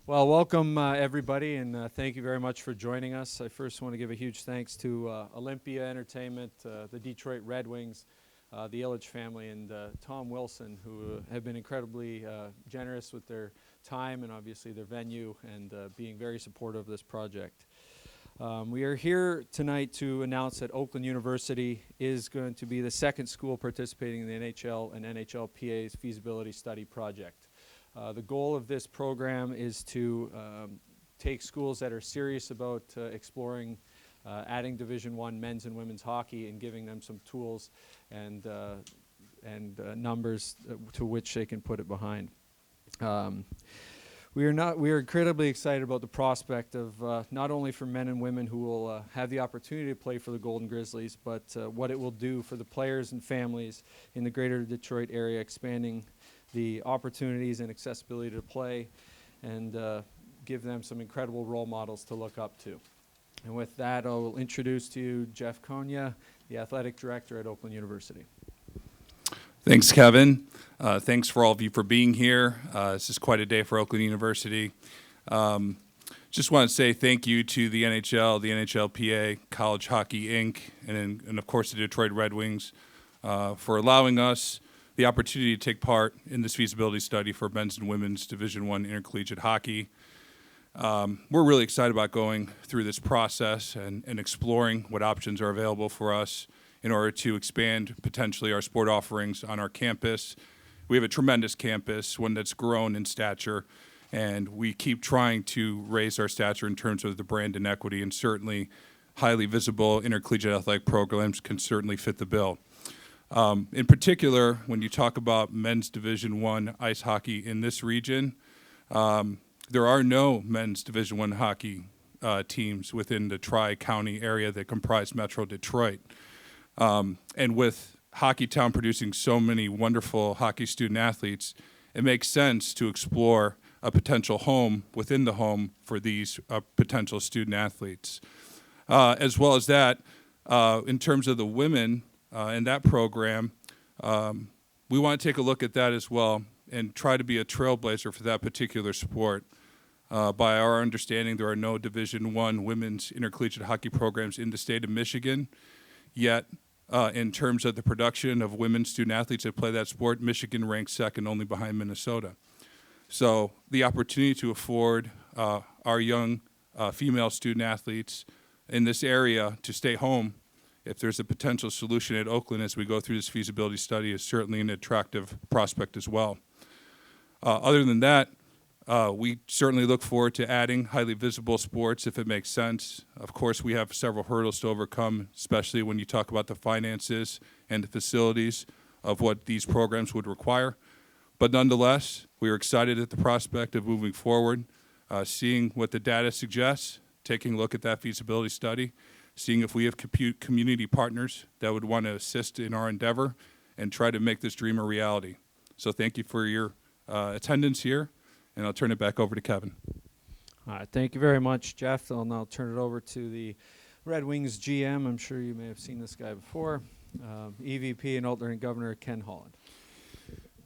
Well, welcome everybody, and thank you very much for joining us. I first want to give a huge thanks to Olympia Entertainment, the Detroit Red Wings, the Illich family, and Tom Wilson, who have been incredibly generous with their time and obviously their venue and being very supportive of this project. We are here tonight to announce that Oakland University is going to be the second school participating in the NHL and NHLPA's feasibility study project. The goal of this program is to take schools that are serious about exploring adding Division I men's and women's hockey and giving them some tools and numbers to which they can put it behind. We are incredibly excited about the prospect of not only for men and women who will have the opportunity to play for the Golden Grizzlies, but what it will do for the players and families in the greater Detroit area, expanding the opportunities and accessibility to play, and give them some incredible role models to look up to. And with that, I'll introduce to you Jeff Konya, the athletic director at Oakland University. Thanks, Kevin. Thanks for all of you for being here. This is quite a day for Oakland University. Just want to say thank you to the NHL, the NHLPA, College Hockey Inc., and of course the Detroit Red Wings for allowing us the opportunity to take part in this feasibility study for men's and women's Division I intercollegiate hockey. We're really excited about going through this process and exploring what options are available for us in order to expand potentially our sport offerings on our campus. We have a tremendous campus, one that's grown in stature, and we keep trying to raise our stature in terms of the brand and equity, and certainly highly visible intercollegiate athletic programs can certainly fit the bill. In particular, when you talk about men's Division I ice hockey in this region, there are no men's Division I hockey teams within the Tri-County area that comprise Metro Detroit. And with Hockeytown producing so many wonderful hockey student athletes, it makes sense to explore a potential home within the home for these potential student athletes. As well as that, in terms of the women in that program, we want to take a look at that as well and try to be a trailblazer for that particular sport. By our understanding, there are no Division I women's intercollegiate hockey programs in the state of Michigan, yet in terms of the production of women student athletes that play that sport, Michigan ranks second only behind Minnesota. So the opportunity to afford our young female student athletes in this area to stay home, if there's a potential solution at Oakland as we go through this feasibility study, is certainly an attractive prospect as well. Other than that, we certainly look forward to adding highly visible sports if it makes sense. Of course, we have several hurdles to overcome, especially when you talk about the finances and the facilities of what these programs would require. But nonetheless, we are excited at the prospect of moving forward, seeing what the data suggests, taking a look at that feasibility study, seeing if we have community partners that would want to assist in our endeavor and try to make this dream a reality. So thank you for your attendance here. And I'll turn it back over to Kevin. All right, thank you very much, Jeff. I'll now turn it over to the Red Wings GM. I'm sure you may have seen this guy before, EVP and alternate governor Ken Holland.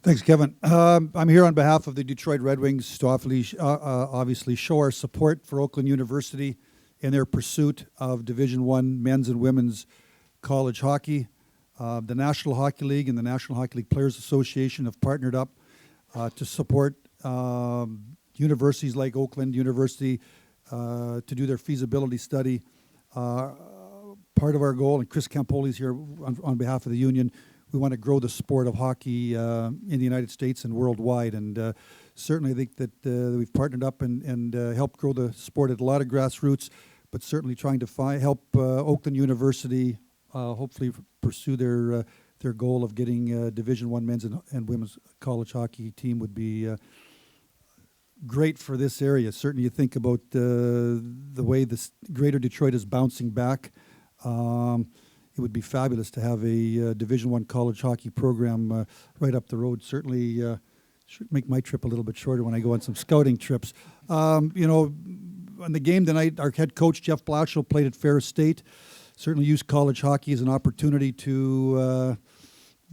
Thanks, Kevin. I'm here on behalf of the Detroit Red Wings to obviously show our support for Oakland University in their pursuit of Division I men's and women's college hockey. The National Hockey League and the National Hockey League Players Association have partnered up to support universities like Oakland University to do their feasibility study. Part of our goal, and Chris Campoli's here on behalf of the union, we want to grow the sport of hockey in the United States and worldwide. And certainly I think that we've partnered up and helped grow the sport at a lot of grassroots, but certainly trying to help Oakland University hopefully pursue their goal of getting Division I men's and women's college hockey team would be great for this area. Certainly you think about the way this greater Detroit is bouncing back. It would be fabulous to have a Division I college hockey program right up the road. Certainly should make my trip a little bit shorter when I go on some scouting trips. On the game tonight, our head coach, Jeff Blatchel, played at Ferris State. Certainly used college hockey as an opportunity to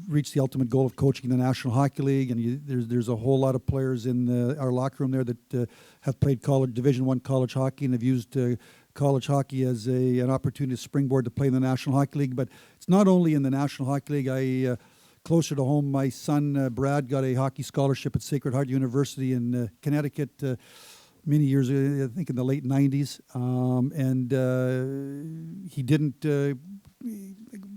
reached the ultimate goal of coaching the National Hockey League, and there's a whole lot of players in our locker room there that have played Division I college hockey and have used college hockey as an opportunity to springboard to play in the National Hockey League. But it's not only in the National Hockey League. Closer to home, my son Brad got a hockey scholarship at Sacred Heart University in Connecticut many years ago, I think in the late 90s. He didn't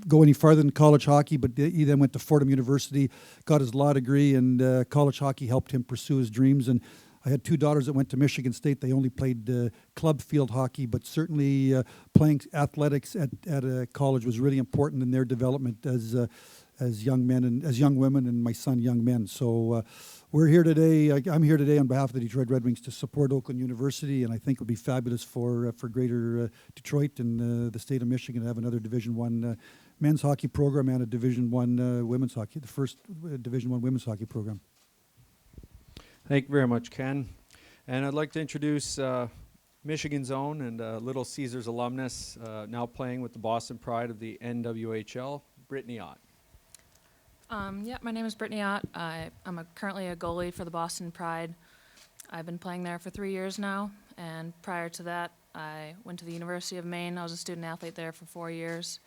go any farther than college hockey, but he then went to Fordham University, got his law degree, and college hockey helped him pursue his dreams. And I had two daughters that went to Michigan State. They only played club field hockey, but certainly playing athletics at college was really important in their development as young men and as young women, and my son young men. So we're here today. I'm here today on behalf of the Detroit Red Wings to support Oakland University, and I think it would be fabulous for Greater Detroit and the state of Michigan to have another Division I men's hockey program and a Division I women's hockey, the first Division I women's hockey program. Thank you very much, Ken. And I'd like to introduce Michigan's own and Little Caesars alumnus, now playing with the Boston Pride of the NWHL, Brittany Ott. My name is Brittany Ott. I'm currently a goalie for the Boston Pride. I've been playing there for 3 years now, and prior to that, I went to the University of Maine. I was a student athlete there for 4 years.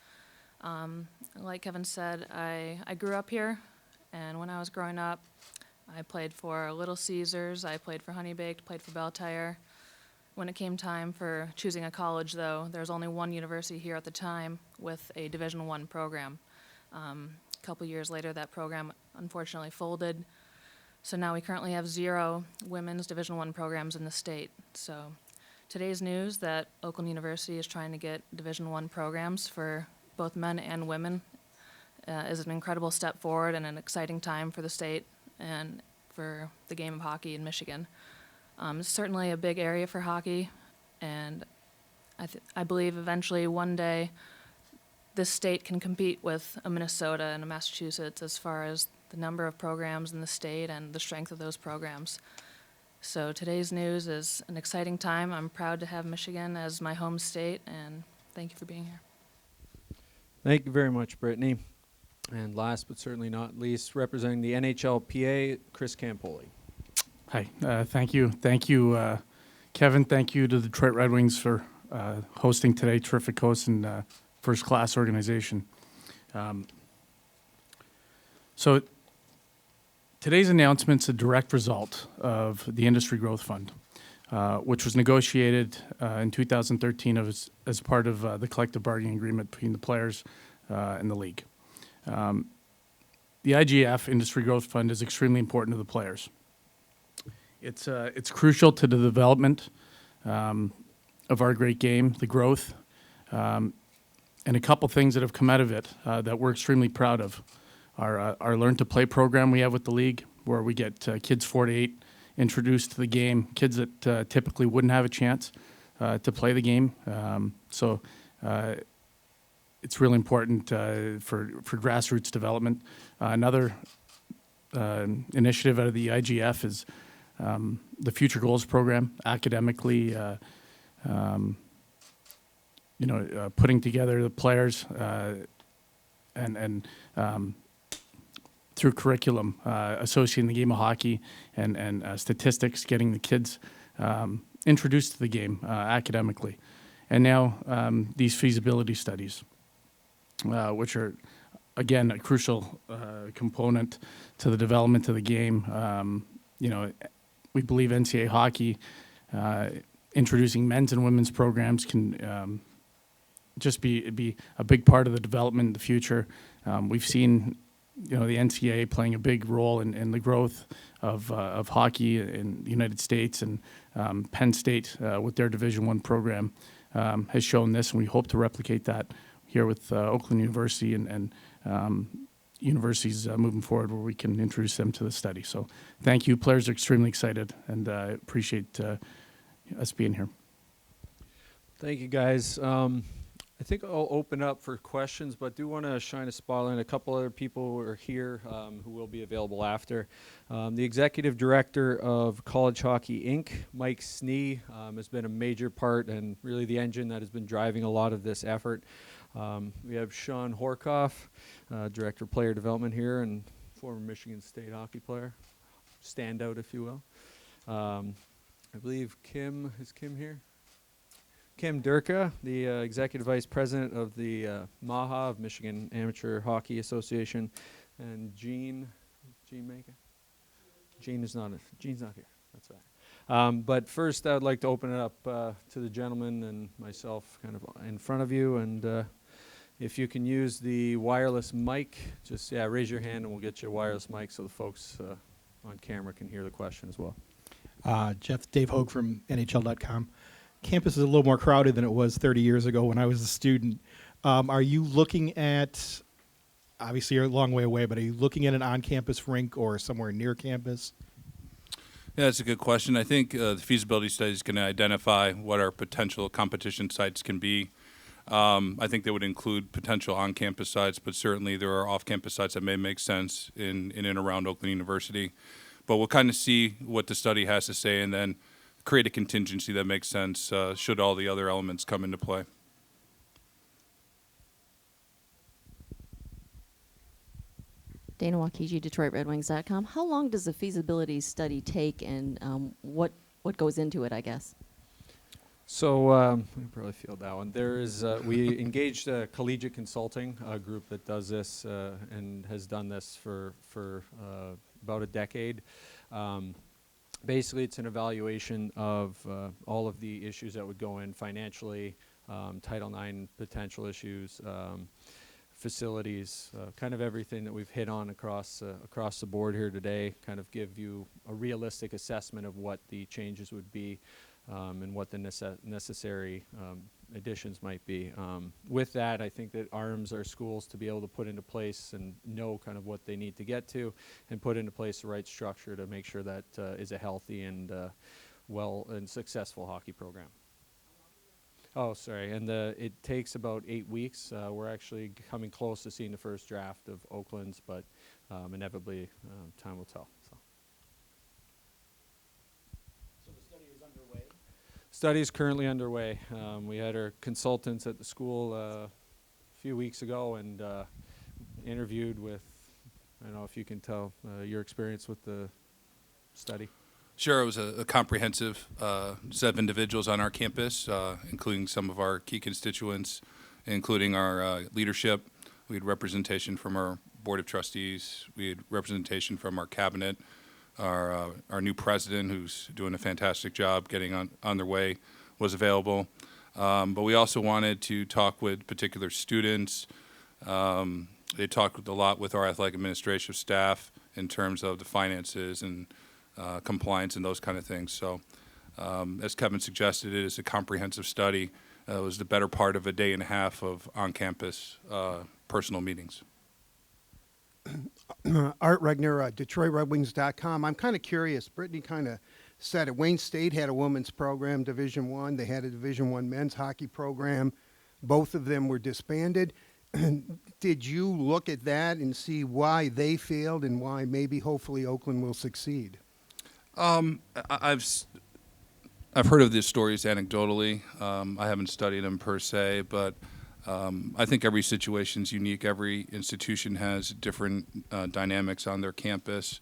Like Kevin said, I grew up here, and when I was growing up, I played for Little Caesars, I played for Honey Baked, played for Bell Tire. When it came time for choosing a college, though, there was only one university here at the time with a Division I program. A couple years later, that program unfortunately folded. So now we currently have 0 women's Division I programs in the state. So today's news that Oakland University is trying to get Division I programs for both men and women is an incredible step forward and an exciting time for the state and for the game of hockey in Michigan. It's certainly a big area for hockey, and I believe eventually one day this state can compete with a Minnesota and a Massachusetts as far as the number of programs in the state and the strength of those programs. So today's news is an exciting time. I'm proud to have Michigan as my home state, and thank you for being here. Thank you very much, Brittany. And last but certainly not least, representing the NHLPA, Chris Campoli. Hi, thank you. Thank you, Kevin. Thank you to the Detroit Red Wings for hosting today. Terrific host and first-class organization. So today's announcement is a direct result of the Industry Growth Fund, which was negotiated in 2013 as part of the collective bargaining agreement between the players and the league. The IGF, Industry Growth Fund, is extremely important to the players. It's crucial to the development of our great game, the growth, and a couple things that have come out of it that we're extremely proud of. Our Learn to Play program we have with the league, where we get kids 4 to 8 introduced to the game, kids that typically wouldn't have a chance to play the game. So it's really important for grassroots development. Another initiative out of the IGF is the Future Goals program, academically, putting together the players and through curriculum, associating the game of hockey and statistics, getting the kids introduced to the game academically. And now these feasibility studies, which are, again, a crucial component to the development of the game. We believe NCAA hockey, introducing men's and women's programs can just be a big part of the development in the future. We've seen, the NCAA playing a big role in the growth of hockey in the United States, and Penn State with their Division I program has shown this, and we hope to replicate that here with Oakland University and universities moving forward, where we can introduce them to the study. So thank you. Players are extremely excited, and I appreciate us being here. Thank you, guys. I think I'll open up for questions, but do want to shine a spotlight on a couple other people who are here who will be available after. The Executive Director of College Hockey, Inc., Mike Snee, has been a major part and really the engine that has been driving a lot of this effort. We have Sean Horkoff, Director of Player Development here and former Michigan State hockey player, standout if you will. I believe is Kim here? Kim Durka, the Executive Vice President of the MAHA of Michigan Amateur Hockey Association, and Gene Maker? Gene's not here, that's right. But first I would like to open it up to the gentleman and myself kind of in front of you, and if you can use the wireless mic, just raise your hand and we'll get you a wireless mic so the folks on camera can hear the question as well. Dave Hogue from NHL.com. Campus is a little more crowded than it was 30 years ago when I was a student. Are you looking at, obviously you're a long way away, but are you looking at an on-campus rink or somewhere near campus? Yeah, that's a good question. I think the feasibility study is going to identify what our potential competition sites can be. I think they would include potential on-campus sites, but certainly there are off-campus sites that may make sense in and around Oakland University. But we'll kind of see what the study has to say and then create a contingency that makes sense should all the other elements come into play. Dana Wakiji, DetroitRedWings.com. How long does the feasibility study take, and what goes into it, I guess? So I probably feel that one. There is we engaged a collegiate consulting group that does this and has done this for about a decade. Basically, it's an evaluation of all of the issues that would go in financially, Title IX potential issues, facilities, kind of everything that we've hit on across the board here today, kind of give you a realistic assessment of what the changes would be and what the necessary additions might be. With that, I think that arms our schools to be able to put into place and know kind of what they need to get to and put into place the right structure to make sure that is a healthy and well and successful hockey program. Oh, sorry, and it takes about 8 weeks. We're actually coming close to seeing the first draft of Oakland's, but inevitably time will tell. So the study is underway? Study is currently underway. We had our consultants at the school a few weeks ago and interviewed with, I don't know if you can tell your experience with the study. Sure, it was a comprehensive set of individuals on our campus, including some of our key constituents, including our leadership. We had representation from our board of trustees. We had representation from our cabinet. Our new president, who's doing a fantastic job getting on their way, was available. But we also wanted to talk with particular students. They talked a lot with our athletic administrative staff in terms of the finances and compliance and those kind of things. So as Kevin suggested, it is a comprehensive study. It was the better part of a day and a half of on-campus personal meetings. Art Regner, DetroitRedWings.com. I'm kind of curious. Brittany kind of said it. Wayne State had a women's program, Division I. They had a Division I men's hockey program. Both of them were disbanded. Did you look at that and see why they failed and why maybe hopefully Oakland will succeed? I've heard of these stories anecdotally. I haven't studied them per se, but I think every situation is unique. Every institution has different dynamics on their campus.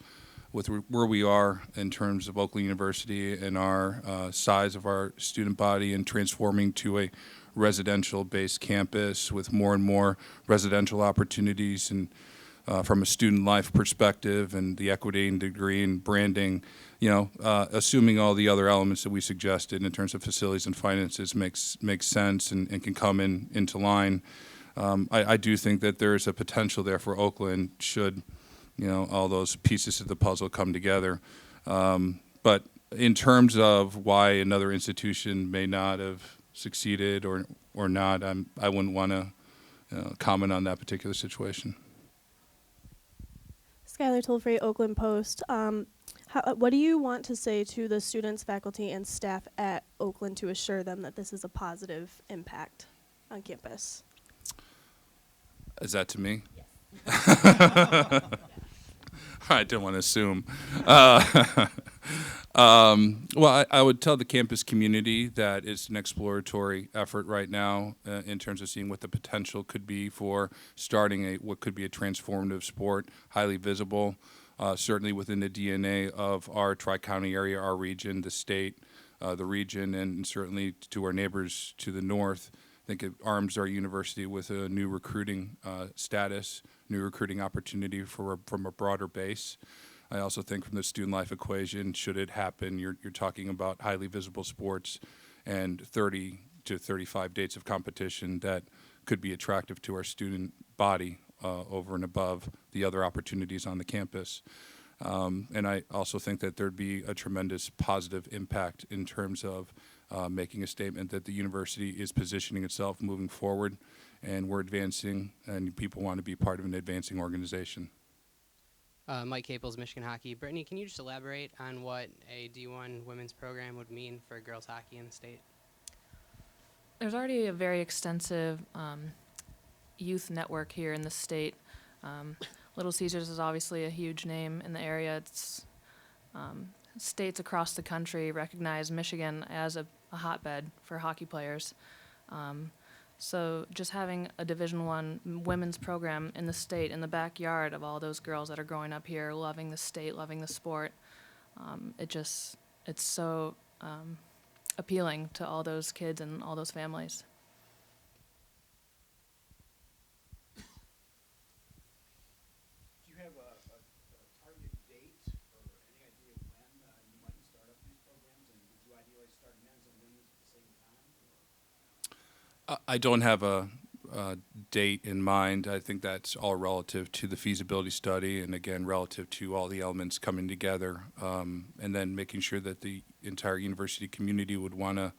With where we are in terms of Oakland University and our size of our student body and transforming to a residential-based campus with more and more residential opportunities and from a student life perspective and the equity and degree and branding, assuming all the other elements that we suggested in terms of facilities and finances makes sense and can come into line. I do think that there is a potential there for Oakland should, all those pieces of the puzzle come together. But in terms of why another institution may not have succeeded or not, I wouldn't want to comment on that particular situation. Skylar Tolfrey, Oakland Post. What do you want to say to the students, faculty, and staff at Oakland to assure them that this is a positive impact on campus? Is that to me? Yes. I didn't want to assume. Well, I would tell the campus community that it's an exploratory effort right now in terms of seeing what the potential could be for starting what could be a transformative sport, highly visible, certainly within the DNA of our Tri-County area, our region, the state, the region, and certainly to our neighbors to the north. I think it arms our university with a new recruiting status, new recruiting opportunity from a broader base. I also think from the student life equation, should it happen, you're talking about highly visible sports and 30 to 35 dates of competition that could be attractive to our student body over and above the other opportunities on the campus. And I also think that there'd be a tremendous positive impact in terms of making a statement that the university is positioning itself moving forward, and we're advancing, and people want to be part of an advancing organization. Mike Caples, Michigan Hockey. Brittany, can you just elaborate on what a D1 women's program would mean for girls hockey in the state? There's already a very extensive youth network here in the state. Little Caesars is obviously a huge name in the area. It's states across the country recognize Michigan as a hotbed for hockey players. So just having a Division I women's program in the state, in the backyard of all those girls that are growing up here, loving the state, loving the sport, it's so appealing to all those kids and all those families. Do you have a target date or any idea when you might start up these programs? And would you ideally start men's and women's at the same time? I don't have a date in mind. I think that's all relative to the feasibility study, and again, relative to all the elements coming together, and then making sure that the entire university community would want to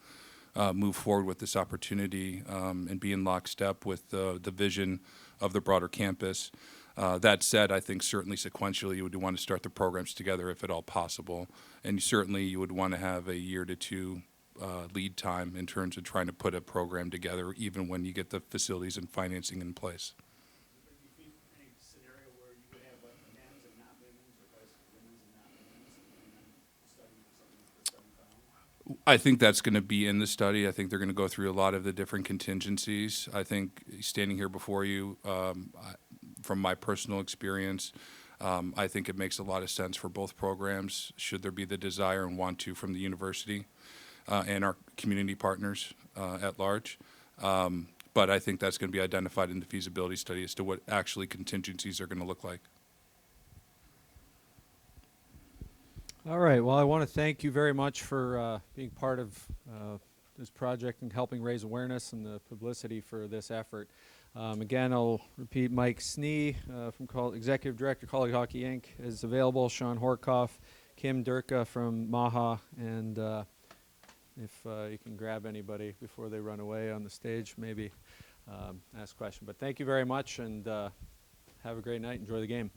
move forward with this opportunity and be in lockstep with the vision of the broader campus. That said, I think certainly sequentially you would want to start the programs together if at all possible, and certainly you would want to have a year to two lead time in terms of trying to put a program together, even when you get the facilities and financing in place. Would you see any scenario where you would have like men's and not women's, or vice women's and not women's, and then study something for study found? I think that's going to be in the study. I think they're going to go through a lot of the different contingencies. I think standing here before you, from my personal experience, I think it makes a lot of sense for both programs, should there be the desire and want to from the university and our community partners at large. But I think that's going to be identified in the feasibility study as to what actually contingencies are going to look like. All right. Well, I want to thank you very much for being part of this project and helping raise awareness and the publicity for this effort. Again, I'll repeat, Mike Snee from Executive Director, College Hockey Inc. is available, Sean Horkoff, Kim Durka from MAHA, and if you can grab anybody before they run away on the stage, maybe ask a question. But thank you very much, and have a great night. Enjoy the game.